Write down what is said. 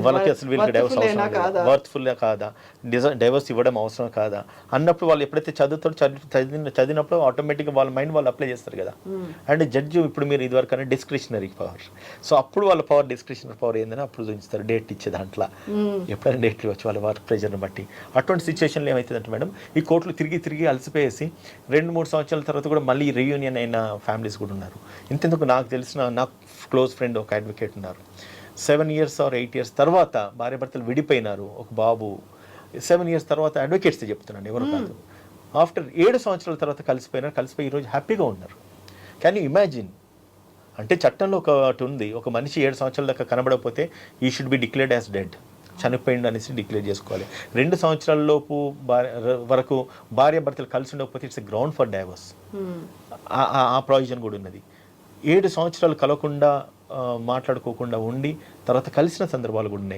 వాళ్ళకి అసలు వీళ్ళకి డైవర్స్ అవసరం వర్త్ఫుల్ కాదా, డైవర్స్ ఇవ్వడం అవసరం కాదా అన్నప్పుడు వాళ్ళు ఎప్పుడైతే చదివినప్పుడు ఆటోమేటిక్గా వాళ్ళ మైండ్ వాళ్ళు అప్లై చేస్తారు కదా. అండ్ జడ్జి ఇప్పుడు మీరు ఇదివరకు అనే డిస్క్రిషనరీ పవర్, సో అప్పుడు వాళ్ళ పవర్ డిస్క్రిషనరీ పవర్ ఏందని అప్పుడు చూపిస్తారు డేట్ ఇచ్చే దాంట్లో, ఎప్పుడైనా డేట్లు వచ్చి వాళ్ళ వర్క్ ప్రెషర్ని బట్టి. అటువంటి సిచ్యువేషన్లో ఏమవుతుందంటే మేడం, ఈ కోర్టులు తిరిగి అలసిపోయేసి 2-3 సంవత్సరాల తర్వాత కూడా మళ్ళీ రీయూనియన్ అయిన ఫ్యామిలీస్ కూడా ఉన్నారు. ఇంతెందుకు నాకు తెలిసిన నాకు క్లోజ్ ఫ్రెండ్ ఒక అడ్వకేట్ ఉన్నారు, 7 years or 8 years తర్వాత భార్యాభర్తలు విడిపోయినారు, ఒక బాబు. 7 years తర్వాత అడ్వకేట్స్ చెప్తున్నాను, ఎవరు కాదు. ఆఫ్టర్ 7 సంవత్సరాల తర్వాత కలిసిపోయి ఈరోజు హ్యాపీగా ఉన్నారు. Can you imagine? అంటే చట్టంలో ఒకటి ఉంది, ఒక మనిషి 7 సంవత్సరాల దాకా కనబడకపోతే ఈ should be declared as dead, చనిపోయిండు అనేసి డిక్లేర్ చేసుకోవాలి. 2 సంవత్సరాల లోపు వరకు భార్యాభర్తలు కలిసి ఉండకపోతే it's a ground for divorce. ఆ ప్రొవిజన్ కూడా ఉన్నది. 7 సంవత్సరాలు కలవకుండా మాట్లాడుకోకుండా ఉండి తర్వాత కలిసిన సందర్భాలు కూడా ఉన్నాయి.